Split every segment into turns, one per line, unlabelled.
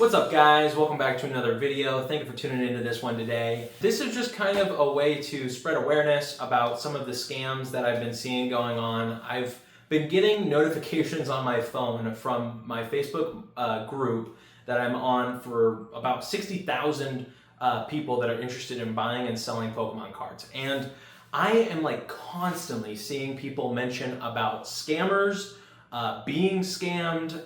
What's up guys? Welcome back to another video. Thank you for tuning into this one today. This is just kind of a way to spread awareness about some of the scams that I've been seeing going on. I've been getting notifications on my phone from my Facebook group that I'm on for about 60,000 people that are interested in buying and selling Pokemon cards. And I am like constantly seeing people mention about scammers, being scammed,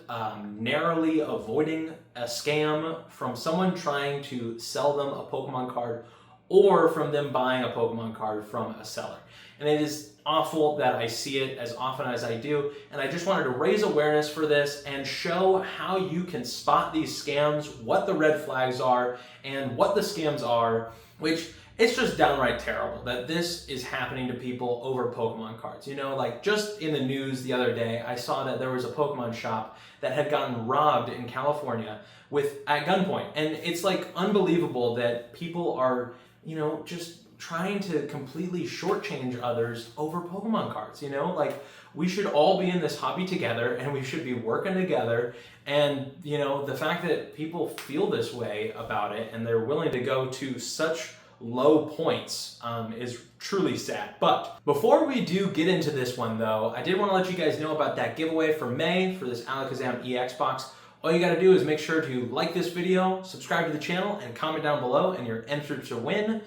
narrowly avoiding a scam from someone trying to sell them a Pokemon card or from them buying a Pokemon card from a seller. And it is awful that I see it as often as I do, and I just wanted to raise awareness for this and show how you can spot these scams, what the red flags are, and what the scams are, which it's just downright terrible that this is happening to people over Pokemon cards. You know, like just in the news the other day, I saw that there was a Pokemon shop that had gotten robbed in California at gunpoint. And it's like unbelievable that people are, you know, just trying to completely shortchange others over Pokemon cards. You know, like we should all be in this hobby together and we should be working together. And, you know, the fact that people feel this way about it and they're willing to go to such low points is truly sad. But before we do get into this one though, I did want to let you guys know about that giveaway for May for this Alakazam EX box. All you got to do is make sure to like this video, subscribe to the channel, and comment down below, and you're entered to win.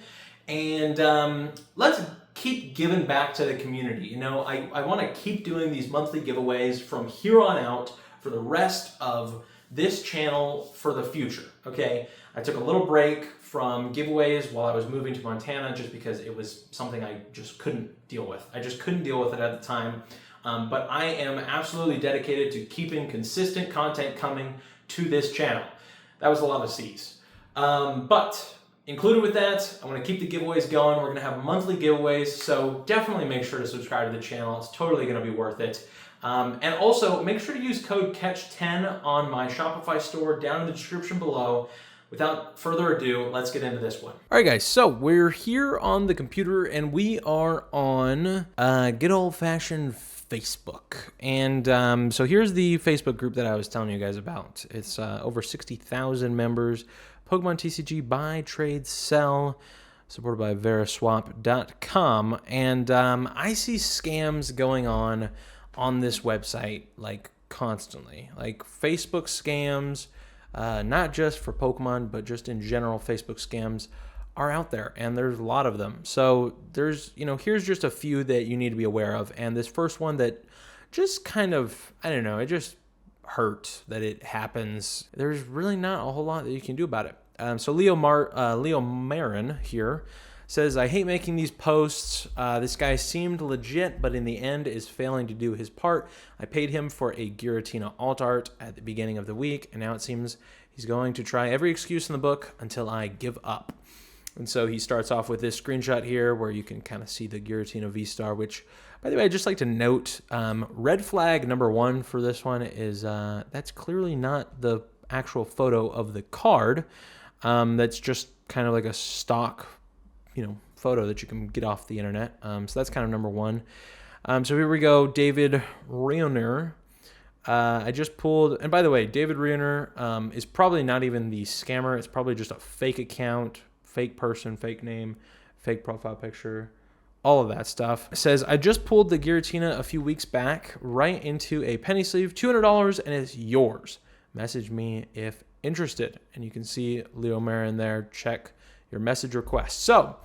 And let's keep giving back to the community. You know, I want to keep doing these monthly giveaways from here on out for the rest of this channel for the future, okay? I took a little break from giveaways while I was moving to Montana just because it was something I just couldn't deal with. I just couldn't deal with it at the time. But I am absolutely dedicated to keeping consistent content coming to this channel. That was a lot of C's. But included with that, I want to keep the giveaways going. We're going to have monthly giveaways, so definitely make sure to subscribe to the channel. It's totally going to be worth it. And also, make sure to use code CATCH10 on my Shopify store down in the description below. Without further ado, let's get into this one. All right, guys, so we're here on the computer, and we are on good old-fashioned Facebook. And so here's the Facebook group that I was telling you guys about. It's over 60,000 members. Pokemon TCG buy, trade, sell, supported by Veriswap.com. And I see scams going on this website like constantly, like Facebook scams, not just for Pokemon, but just in general. Facebook scams are out there, and there's a lot of them. So there's, you know, here's just a few that you need to be aware of. And this first one that just kind of, I don't know, it just hurt that it happens. There's really not a whole lot that you can do about it. So Leo Marin here says, I hate making these posts. This guy seemed legit, but in the end is failing to do his part. I paid him for a Giratina alt art at the beginning of the week, and now it seems he's going to try every excuse in the book until I give up. And so he starts off with this screenshot here where you can kind of see the Giratina V-Star, which, by the way, I'd just like to note, red flag number one for this one is that's clearly not the actual photo of the card. That's just kind of like a stock, you know, photo that you can get off the internet. So that's kind of number one. So here we go. David Reuner. I just pulled, and by the way, David Reuner is probably not even the scammer. It's probably just a fake account, fake person, fake name, fake profile picture, all of that stuff. It says, I just pulled the Giratina a few weeks back right into a penny sleeve, $200, and it's yours. Message me if interested. And you can see Leo Marin there. Check your message request. So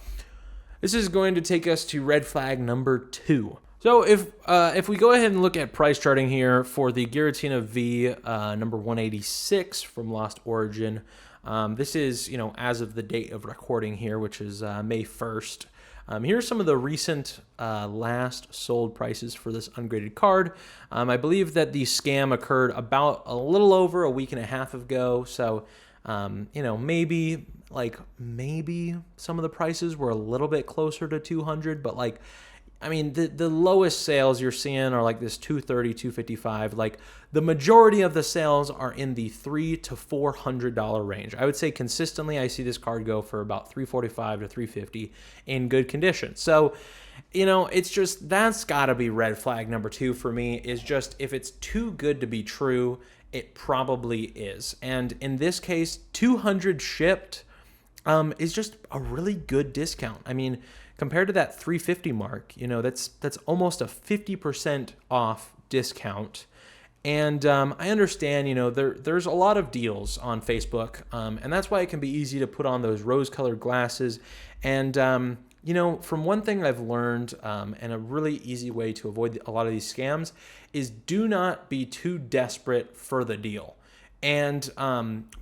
this is going to take us to red flag number 2. So if we go ahead and look at price charting here for the Giratina V number 186 from Lost Origin, this is, you know, as of the date of recording here, which is May 1st. Here's some of the recent last sold prices for this ungraded card. I believe that the scam occurred about a little over a week and a half ago. So, you know, maybe some of the prices were a little bit closer to 200, but like, I mean, the lowest sales you're seeing are like this 230, 255. Like the majority of the sales are in the $300 to $400 range. I would say consistently I see this card go for about $345 to $350 in good condition. So, you know, it's just, that's got to be red flag number 2 for me, is just if it's too good to be true it probably is. And in this case, 200 shipped is just a really good discount. I mean, compared to that 350 mark, that's almost a 50% off discount. And I understand, there's a lot of deals on Facebook, and that's why it can be easy to put on those rose-colored glasses. And from one thing I've learned, and a really easy way to avoid a lot of these scams, is do not be too desperate for the deal. And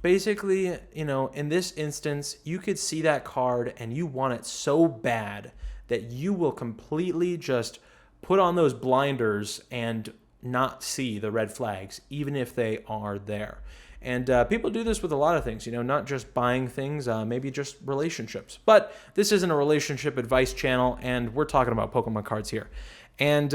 basically, in this instance, you could see that card and you want it so bad that you will completely just put on those blinders and not see the red flags, even if they are there. And people do this with a lot of things, not just buying things, maybe just relationships. But this isn't a relationship advice channel, and we're talking about Pokemon cards here. And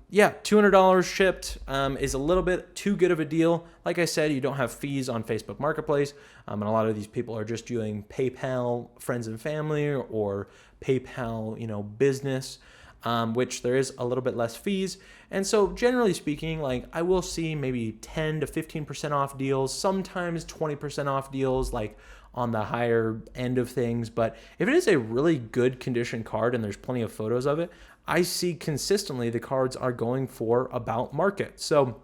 yeah, $200 shipped is a little bit too good of a deal. Like I said, you don't have fees on Facebook Marketplace, and a lot of these people are just doing PayPal friends and family or PayPal, business. Which there is a little bit less fees. And so generally speaking, like I will see maybe 10 to 15% off deals, sometimes 20% off deals, like on the higher end of things. But if it is a really good condition card and there's plenty of photos of it, I see consistently the cards are going for about market. So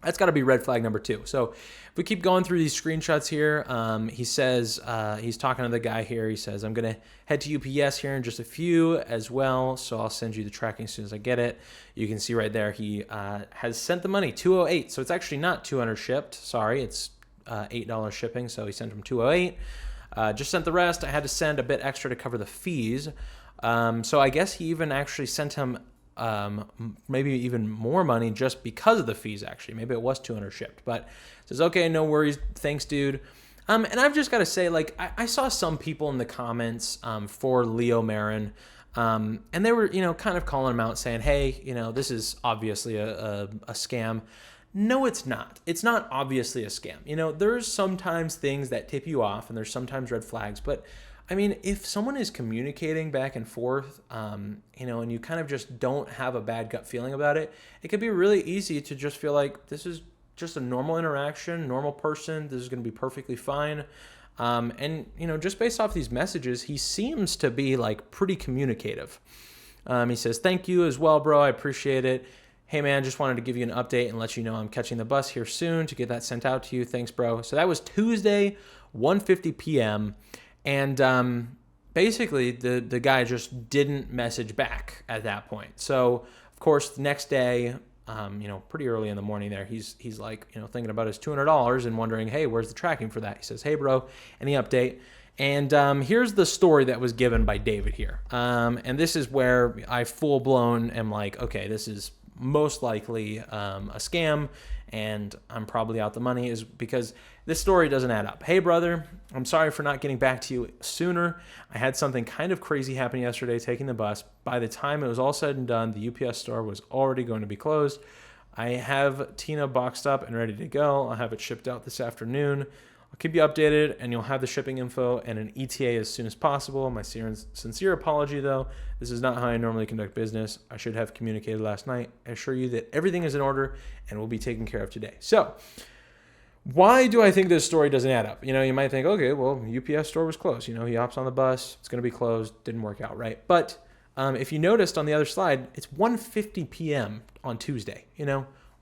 that's got to be red flag number 2. So if we keep going through these screenshots here, he says, he's talking to the guy here. He says, I'm going to head to UPS here in just a few as well. So I'll send you the tracking as soon as I get it. You can see right there, he has sent the money, $208. So it's actually not 200 shipped. Sorry, it's $8 shipping. So he sent him $208. Just sent the rest. I had to send a bit extra to cover the fees. So I guess he even actually sent him maybe even more money just because of the fees. Actually, maybe it was 200 shipped, but says, okay, no worries, thanks dude. And I've just got to say, like, I saw some people in the comments for Leo Marin, and they were kind of calling him out saying, hey, this is obviously a scam. No, it's not. It's not obviously a scam. There's sometimes things that tip you off, and there's sometimes red flags, but I mean, if someone is communicating back and forth, and you kind of just don't have a bad gut feeling about it, it could be really easy to just feel like this is just a normal interaction, normal person. This is going to be perfectly fine. And just based off these messages, he seems to be like pretty communicative. He says, thank you as well, bro. I appreciate it. Hey man, just wanted to give you an update and let you know I'm catching the bus here soon to get that sent out to you. Thanks, bro. So that was Tuesday, 1:50 p.m. And basically, the guy just didn't message back at that point. So, of course, the next day, pretty early in the morning there, he's like, thinking about his $200 and wondering, hey, where's the tracking for that? He says, hey, bro, any update? And here's the story that was given by David here. And this is where I full-blown am like, okay, this is most likely a scam, and I'm probably out the money, is because this story doesn't add up. Hey, brother, I'm sorry for not getting back to you sooner. I had something kind of crazy happen yesterday taking the bus. By the time it was all said and done, the UPS store was already going to be closed. I have Tina boxed up and ready to go. I'll have it shipped out this afternoon. I'll keep you updated, and you'll have the shipping info and an ETA as soon as possible. My sincere apology, though. This is not how I normally conduct business. I should have communicated last night. I assure you that everything is in order and will be taken care of today. So, why do I think this story doesn't add up? You might think, okay, well, UPS store was closed. He hops on the bus. It's going to be closed. Didn't work out, right? But if you noticed on the other slide, it's 1:50 p.m. on Tuesday,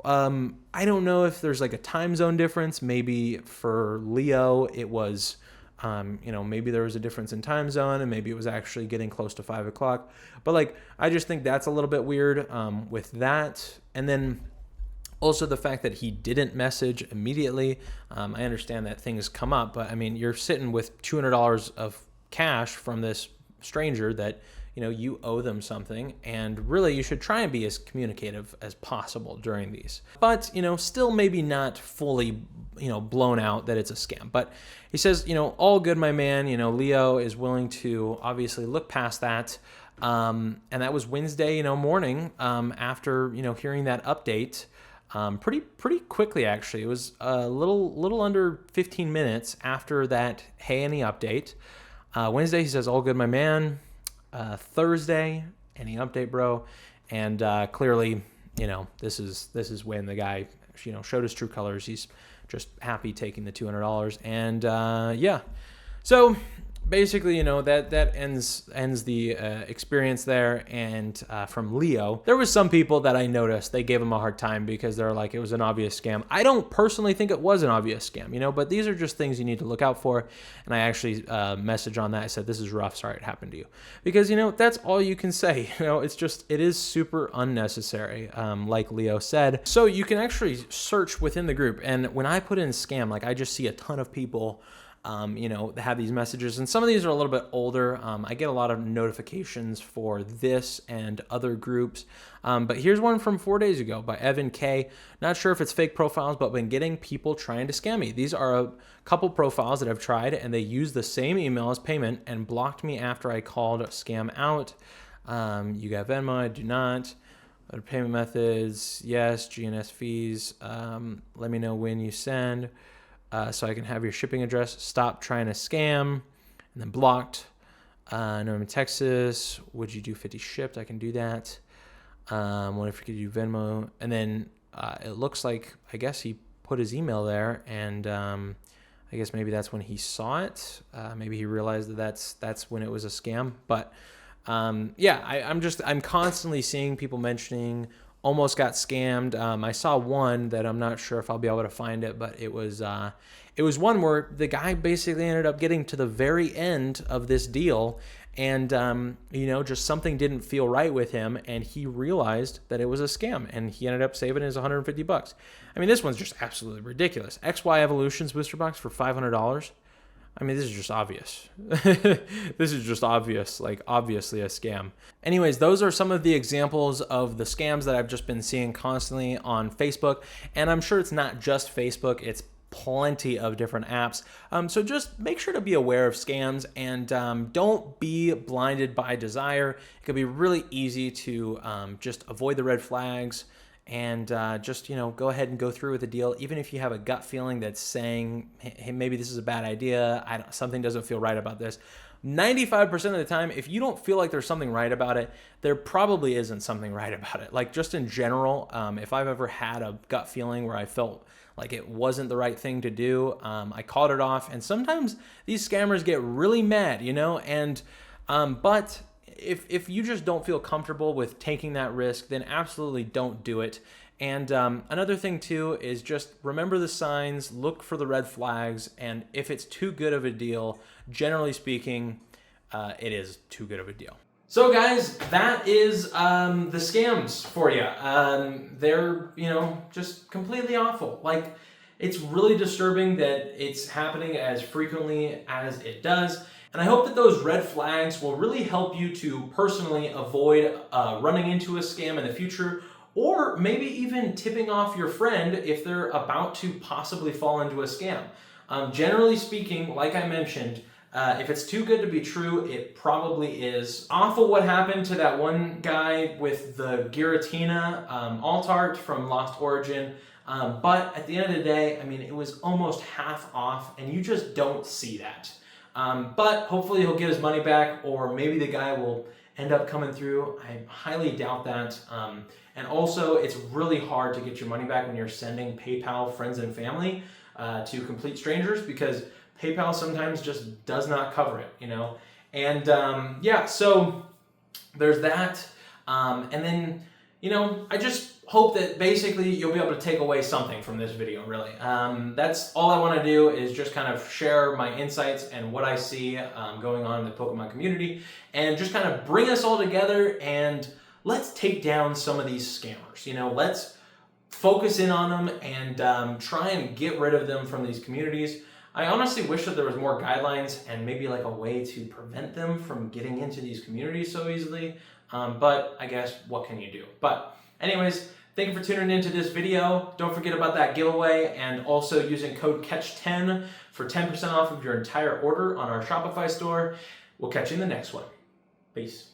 I don't know if there's like a time zone difference. Maybe for Leo, it was, maybe there was a difference in time zone, and maybe it was actually getting close to 5 o'clock. But I just think that's a little bit weird with that. And then also the fact that he didn't message immediately. I understand that things come up, but I mean, you're sitting with $200 of cash from this stranger that you owe them something, and really you should try and be as communicative as possible during these. But, still maybe not fully, blown out that it's a scam. But he says, all good, my man. Leo is willing to obviously look past that. And that was Wednesday, morning, after, hearing that update, pretty quickly, actually. It was a little under 15 minutes after that, hey, any update. Wednesday, he says, all good, my man. Thursday, any update, bro? And clearly, this is when the guy showed his true colors. He's just happy taking the $200. And yeah, so basically, that ends the experience there. And from Leo, there was some people that I noticed, they gave him a hard time because they're like, it was an obvious scam. I don't personally think it was an obvious scam, but these are just things you need to look out for. And I actually messaged on that. I said, this is rough. Sorry it happened to you. Because, that's all you can say. It is super unnecessary, like Leo said. So you can actually search within the group. And when I put in scam, like I just see a ton of people have these messages, and some of these are a little bit older. I get a lot of notifications for this and other groups, but here's one from 4 days ago by Evan K. Not sure if it's fake profiles, but been getting people trying to scam me. These are a couple profiles that I've tried, and they use the same email as payment and blocked me after I called scam out. You got Venmo? I do not. Other payment methods? Yes. GNS fees. Let me know when you send. So I can have your shipping address. Stop trying to scam. And then blocked. No, I'm in Texas. Would you do 50 shipped? I can do that. What if you could do Venmo? And then it looks like, I guess he put his email there, and I guess maybe that's when he saw it. Maybe he realized that that's when it was a scam. But yeah, I'm constantly seeing people mentioning almost got scammed. I saw one that I'm not sure if I'll be able to find it, but it was one where the guy basically ended up getting to the very end of this deal, and just something didn't feel right with him, and he realized that it was a scam, and he ended up saving his $150. I mean, this one's just absolutely ridiculous. XY Evolutions booster box for $500. I mean, this is just obvious. This is just obvious, like obviously a scam. Anyways, those are some of the examples of the scams that I've just been seeing constantly on Facebook. And I'm sure it's not just Facebook, it's plenty of different apps. So just make sure to be aware of scams, and don't be blinded by desire. It can be really easy to just avoid the red flags, and just go ahead and go through with the deal, even if you have a gut feeling that's saying, hey, maybe this is a bad idea, something doesn't feel right about this. 95% of the time, if you don't feel like there's something right about it, there probably isn't something right about it. Like, just in general, if I've ever had a gut feeling where I felt like it wasn't the right thing to do, I called it off. And sometimes these scammers get really mad, and but if you just don't feel comfortable with taking that risk, then absolutely don't do it. And another thing too is just remember the signs, look for the red flags, and if it's too good of a deal, generally speaking, it is too good of a deal. So guys, that is the scams for you. They're, just completely awful. Like, it's really disturbing that it's happening as frequently as it does. And I hope that those red flags will really help you to personally avoid running into a scam in the future, or maybe even tipping off your friend if they're about to possibly fall into a scam. Generally speaking, like I mentioned, if it's too good to be true, it probably is. Awful what happened to that one guy with the Giratina alt art from Lost Origin. But at the end of the day, I mean, it was almost half off, and you just don't see that. But hopefully he'll get his money back, or maybe the guy will end up coming through. I highly doubt that. And also, it's really hard to get your money back when you're sending PayPal friends and family to complete strangers, because PayPal sometimes just does not cover it, And yeah, so there's that. And then, I just hope that basically you'll be able to take away something from this video, really. That's all I want to do, is just kind of share my insights and what I see going on in the Pokemon community, and just kind of bring us all together, and let's take down some of these scammers. Let's focus in on them and try and get rid of them from these communities. I honestly wish that there was more guidelines and maybe like a way to prevent them from getting into these communities so easily. But I guess, what can you do? But anyways, thank you for tuning into this video. Don't forget about that giveaway, and also using code CATCH10 for 10% off of your entire order on our Shopify store. We'll catch you in the next one. Peace.